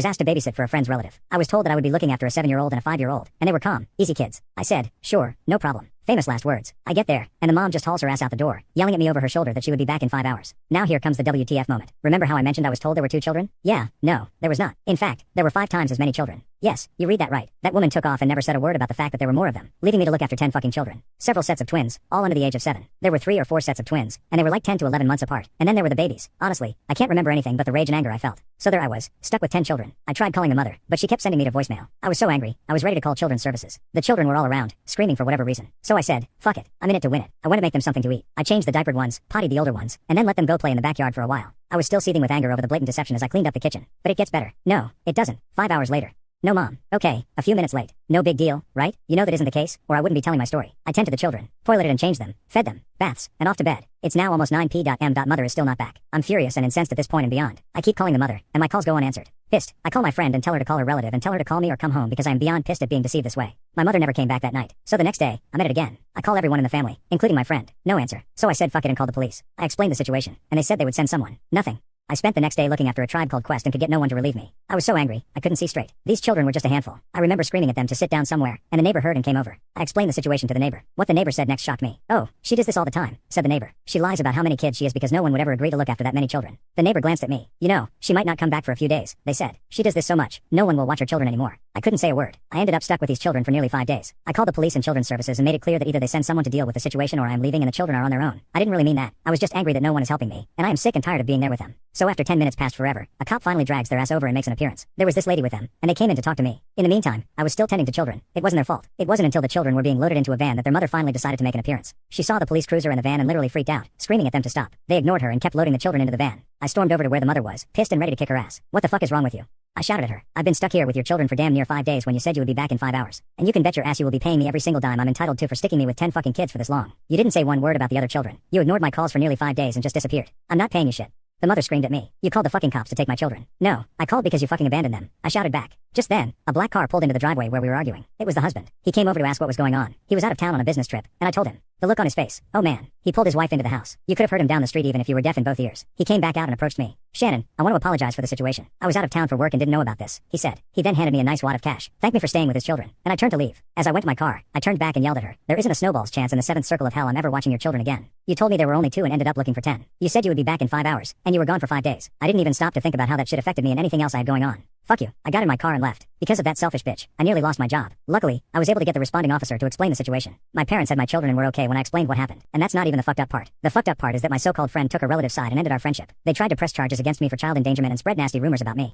was asked to babysit for a friend's relative. I was told that I would be looking after a 7-year-old and a 5-year-old, and they were calm, easy kids. I said, sure, no problem. Famous last words. I get there, and the mom just hauls her ass out the door, yelling at me over her shoulder that she would be back in 5 hours. Now here comes the WTF moment. Remember how I mentioned I was told there were 2 children? Yeah, no, there was not. In fact, there were 5 times as many children. Yes, you read that right. That woman took off and never said a word about the fact that there were more of them, leaving me to look after 10 fucking children. Several sets of twins, all under the age of 7. There were 3 or 4 sets of twins, and they were like 10 to 11 months apart. And then there were the babies. Honestly, I can't remember anything but the rage and anger I felt. So there I was, stuck with 10 children. I tried calling the mother, but she kept sending me to voicemail. I was so angry, I was ready to call children's services. The children were all around, screaming for whatever reason. So I said, fuck it, I'm in it to win it. I want to make them something to eat. I changed the diapered ones, pottied the older ones, and then let them go play in the backyard for a while. I was still seething with anger over the blatant deception as I cleaned up the kitchen. But it gets better. No, it doesn't. 5 hours later. No mom. Okay, a few minutes late. No big deal, right? You know that isn't the case, or I wouldn't be telling my story. I tend to the children, toileted and changed them, fed them, baths, and off to bed. It's now almost 9 p.m. Mother is still not back. I'm furious and incensed at this point and beyond. I keep calling the mother, and my calls go unanswered. Pissed, I call my friend and tell her to call her relative and tell her to call me or come home because I am beyond pissed at being deceived this way. My mother never came back that night, so the next day, I'm at it again. I call everyone in the family, including my friend. No answer. So I said fuck it and called the police. I explained the situation, and they said they would send someone. Nothing. I spent the next day looking after a tribe called Quest and could get no one to relieve me. I was so angry, I couldn't see straight. These children were just a handful. I remember screaming at them to sit down somewhere, and the neighbor heard and came over. I explained the situation to the neighbor. What the neighbor said next shocked me. Oh, she does this all the time, said the neighbor. She lies about how many kids she has because no one would ever agree to look after that many children. The neighbor glanced at me. You know, she might not come back for a few days, they said. She does this so much, no one will watch her children anymore. I couldn't say a word. I ended up stuck with these children for nearly 5 days. I called the police and children's services and made it clear that either they send someone to deal with the situation or I am leaving and the children are on their own. I didn't really mean that. I was just angry that no one is helping me, and I am sick and tired of being there with them. So after 10 minutes passed forever, a cop finally drags their ass over and makes an appearance. There was this lady with them, and they came in to talk to me. In the meantime, I was still tending to children. It wasn't their fault. It wasn't until the children were being loaded into a van that their mother finally decided to make an appearance. She saw the police cruiser in the van and literally freaked out, screaming at them to stop. They ignored her and kept loading the children into the van. I stormed over to where the mother was, pissed and ready to kick her ass. What the fuck is wrong with you? I shouted at her. I've been stuck here with your children for damn near 5 days when you said you would be back in 5 hours. And you can bet your ass you will be paying me every single dime I'm entitled to for sticking me with 10 fucking kids for this long. You didn't say one word about the other children. You ignored my calls for nearly 5 days and just disappeared. I'm not paying you shit. The mother screamed at me. You called the fucking cops to take my children. No, I called because you fucking abandoned them. I shouted back. Just then, a black car pulled into the driveway where we were arguing. It was the husband. He came over to ask what was going on. He was out of town on a business trip, and I told him. The look on his face. Oh man. He pulled his wife into the house. You could have heard him down the street even if you were deaf in both ears. He came back out and approached me. Shannon, I want to apologize for the situation. I was out of town for work and didn't know about this, he said. He then handed me a nice wad of cash. Thanked me for staying with his children, and I turned to leave. As I went to my car, I turned back and yelled at her. There isn't a snowball's chance in the 7th circle of hell I'm ever watching your children again. You told me there were only 2 and ended up looking for 10. You said you would be back in 5 hours, and you were gone for 5 days. I didn't even stop to think about how that shit affected me and anything else I had going on. Fuck you. I got in my car and left. Because of that selfish bitch, I nearly lost my job. Luckily, I was able to get the responding officer to explain the situation. My parents said my children were okay when I explained what happened. And that's not even the fucked up part. The fucked up part is that my so-called friend took her relative's side and ended our friendship. They tried to press charges against me for child endangerment and spread nasty rumors about me.